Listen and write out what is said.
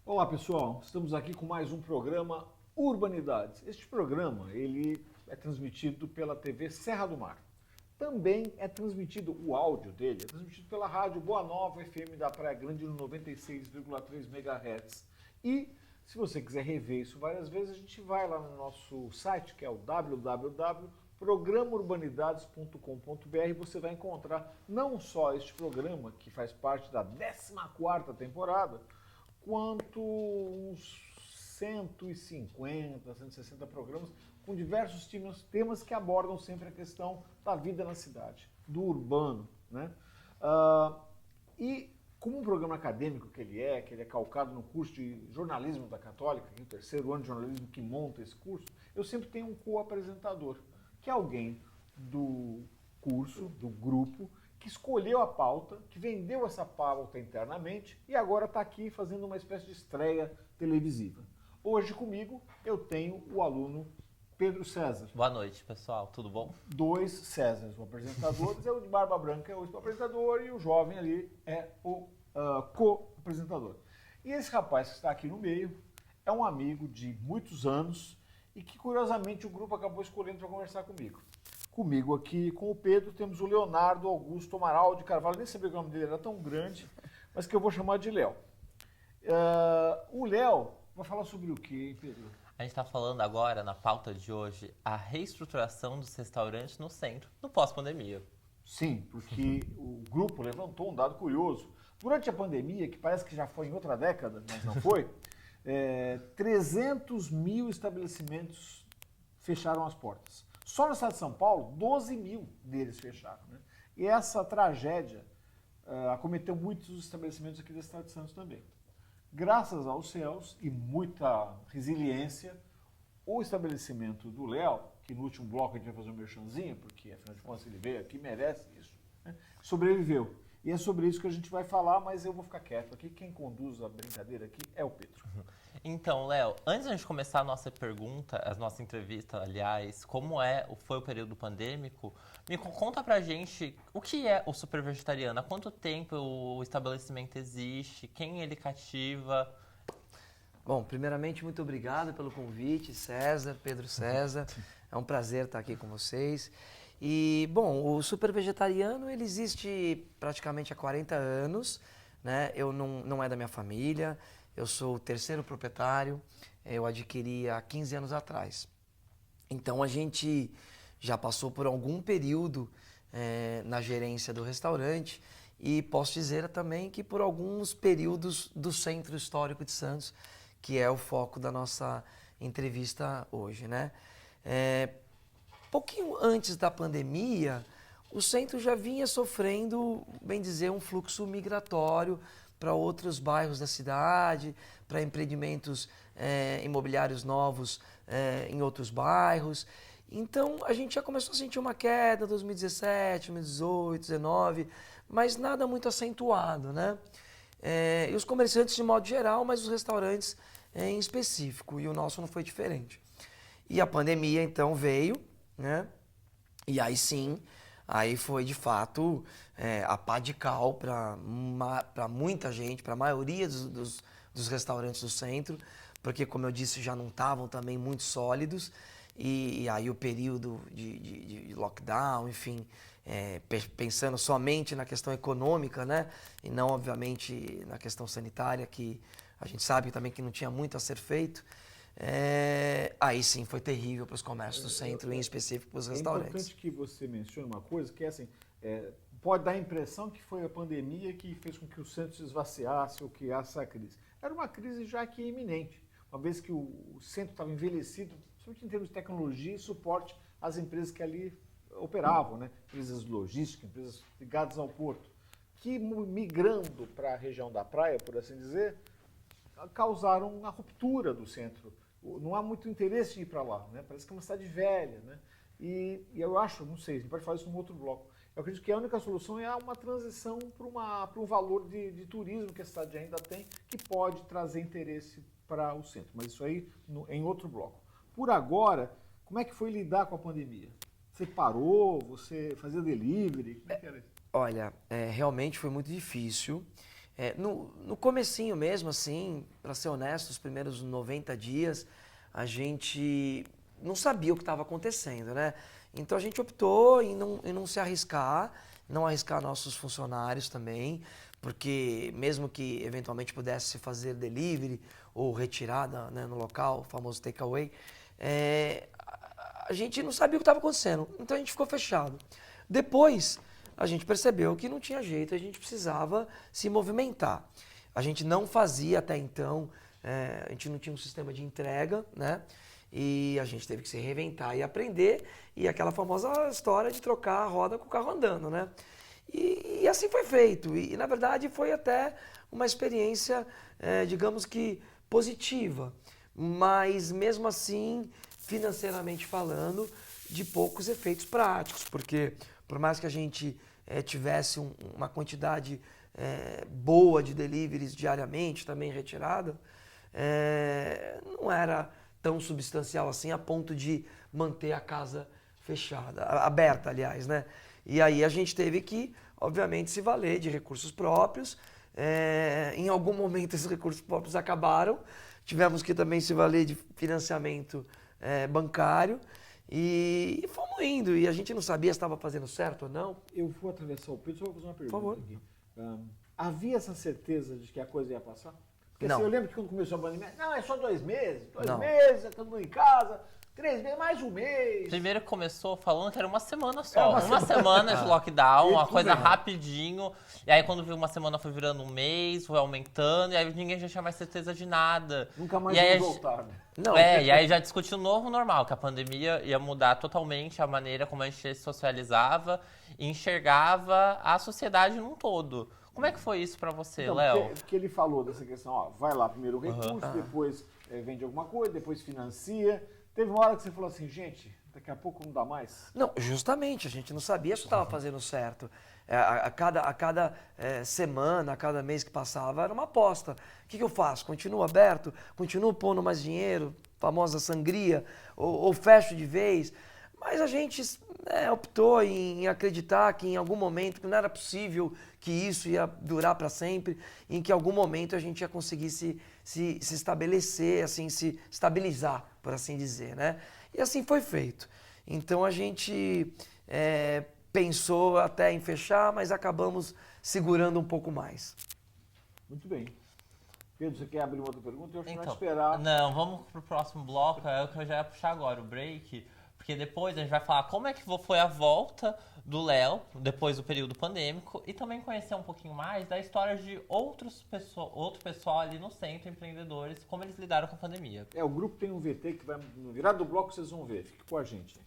Olá pessoal, estamos aqui com mais um programa Urbanidades. Este programa ele é transmitido pela TV Serra do Mar. Também é transmitido, o áudio dele é transmitido pela rádio Boa Nova FM da Praia Grande no 96,3 MHz. E se você quiser rever isso várias vezes, a gente vai lá no nosso site, que é o www.programaurbanidades.com.br. Você vai encontrar não só este programa, que faz parte da 14ª temporada, quanto uns 150, 160 programas com diversos temas que abordam sempre a questão da vida na cidade, do urbano, né? E como um programa acadêmico que ele é calcado no curso de jornalismo da Católica, que é o 3º ano de jornalismo que monta esse curso, eu sempre tenho um co-apresentador, que é alguém do curso, do grupo, que escolheu a pauta, que vendeu essa pauta internamente e agora está aqui fazendo uma espécie de estreia televisiva. Hoje comigo eu tenho o aluno Pedro César. Boa noite, pessoal. Tudo bom? 2 Césares, o apresentador, é o de barba branca é o apresentador e o jovem ali é o co-apresentador. E esse rapaz que está aqui no meio é um amigo de muitos anos e que curiosamente o grupo acabou escolhendo para conversar comigo. Comigo aqui, com o Pedro, temos o Leonardo Augusto Amaral de Carvalho. Nem sabia que o nome dele era tão grande, mas que eu vou chamar de Léo. O Léo vai falar sobre o quê, hein, Pedro? A gente está falando agora, na pauta de hoje, a reestruturação dos restaurantes no centro, no pós-pandemia. Sim, porque o grupo levantou um dado curioso. Durante a pandemia, que parece que já foi em outra década, mas não foi, 300 mil estabelecimentos fecharam as portas. Só no estado de São Paulo, 12 mil deles fecharam. Né? E essa tragédia acometeu muitos estabelecimentos aqui da cidade de Santos também. Graças aos céus e muita resiliência, o estabelecimento do Léo, que no último bloco a gente vai fazer um merchanzinho, porque afinal de contas ele veio aqui, merece isso, né? Sobreviveu. E é sobre isso que a gente vai falar, mas eu vou ficar quieto aqui. Quem conduz a brincadeira aqui é o Pedro. Então, Léo, antes de a gente começar a nossa pergunta, a nossa entrevista, aliás, como foi o período pandêmico, conta pra gente o que é o super vegetariano, há quanto tempo o estabelecimento existe, quem ele cativa? Bom, primeiramente, muito obrigado pelo convite, César, Pedro César. É um prazer estar aqui com vocês. E, bom, o Super Vegetariano, ele existe praticamente há 40 anos, né? Eu não é da minha família, eu sou o 3º proprietário, eu adquiri há 15 anos atrás. Então, a gente já passou por algum período na gerência do restaurante e posso dizer também que por alguns períodos do Centro Histórico de Santos, que é o foco da nossa entrevista hoje, né? Pouquinho antes da pandemia, o centro já vinha sofrendo, bem dizer, um fluxo migratório para outros bairros da cidade, para empreendimentos imobiliários novos em outros bairros. Então, a gente já começou a sentir uma queda em 2017, 2018, 2019, mas nada muito acentuado, né? E os comerciantes de modo geral, mas os restaurantes em específico, e o nosso não foi diferente. E a pandemia, então, veio, né? E aí sim, aí foi de fato a pá de cal para muita gente, para a maioria dos restaurantes do centro, porque, como eu disse, já não estavam também muito sólidos, e aí o período de lockdown, enfim, pensando somente na questão econômica, né? E não, obviamente, na questão sanitária, que a gente sabe também que não tinha muito a ser feito. Aí sim foi terrível para os comércios do centro, em específico para os restaurantes. É importante que você mencione uma coisa que é assim, pode dar a impressão que foi a pandemia que fez com que o centro se esvaziasse ou criasse a crise. Era uma crise já que iminente, uma vez que o centro estava envelhecido, principalmente em termos de tecnologia e suporte às empresas que ali operavam, né? Empresas logísticas, empresas ligadas ao porto, que migrando para a região da praia, por assim dizer, causaram uma ruptura do centro. Não há muito interesse em ir para lá, né? Parece que é uma cidade velha, né? E eu acho, não sei, a gente pode falar isso num outro bloco. Eu acredito que a única solução é uma transição para um valor de turismo que a cidade ainda tem, que pode trazer interesse para o centro. Mas isso aí em outro bloco. Por agora, como é que foi lidar com a pandemia? Você parou? Você fazia delivery? Como é que era isso? Olha, realmente foi muito difícil. No comecinho mesmo, assim, para ser honesto, os primeiros 90 dias, a gente não sabia o que estava acontecendo, né? Então a gente optou em não se arriscar, não arriscar nossos funcionários também, porque mesmo que eventualmente pudesse fazer delivery ou retirada, né, no local, o famoso takeaway, a gente não sabia o que estava acontecendo, então a gente ficou fechado. Depois, a gente percebeu que não tinha jeito, a gente precisava se movimentar. A gente não fazia até então, a gente não tinha um sistema de entrega, né? E a gente teve que se reinventar e aprender, e aquela famosa história de trocar a roda com o carro andando, né? E assim foi feito, e na verdade foi até uma experiência, digamos que positiva, mas mesmo assim, financeiramente falando, de poucos efeitos práticos, porque por mais que a gente tivesse uma quantidade boa de deliveries diariamente, também retirada, não era tão substancial assim a ponto de manter a casa fechada, aberta, aliás, né? E aí a gente teve que, obviamente, se valer de recursos próprios. Em algum momento esses recursos próprios acabaram, tivemos que também se valer de financiamento bancário e fomos indo. E a gente não sabia se estava fazendo certo ou não. Eu vou atravessar o Pedro, só vou fazer uma pergunta favor. aqui. Havia essa certeza de que a coisa ia passar? Porque Não. assim, eu lembro que quando começou a pandemia, não, é só 2 meses, Não. todo mundo em casa, 3 meses, mais um mês. Primeiro começou falando que era uma semana só. uma Uma semana de lockdown, uma tudo coisa bem. rapidinho. E aí quando viu uma semana foi virando um mês, foi aumentando, e aí ninguém já tinha mais certeza de nada. Nunca mais E aí vamos voltar, né? Não. E aí já discutiu o novo normal, que a pandemia ia mudar totalmente a maneira como a gente se socializava e enxergava a sociedade num todo. Como é que foi isso pra você, Então, Léo? porque ele falou dessa questão, ó, vai lá primeiro o recurso, depois vende alguma coisa, depois financia. Teve uma hora que você falou assim, gente, daqui a pouco não dá mais. Não, justamente, a gente não sabia se estava fazendo certo. A cada semana, a cada mês que passava, era uma aposta. O que eu faço? Continuo aberto? Continuo pondo mais dinheiro? Famosa sangria? Ou fecho de vez? Mas a gente optou em acreditar que em algum momento, que não era possível que isso ia durar para sempre, em que em algum momento a gente ia conseguir se estabelecer, assim, se estabilizar, por assim dizer, né? E assim foi feito. Então a gente pensou até em fechar, mas acabamos segurando um pouco mais. Muito bem. Pedro, você quer abrir uma outra pergunta? Eu acho que vai Então, esperar. não, vamos pro próximo bloco, é o que eu já ia puxar agora, o break. Porque depois a gente vai falar como é que foi a volta do Léo, depois do período pandêmico, e também conhecer um pouquinho mais da história de outro pessoal ali no centro, empreendedores, como eles lidaram com a pandemia. O grupo tem um VT que vai no virar do bloco, vocês vão ver. Fique com a gente.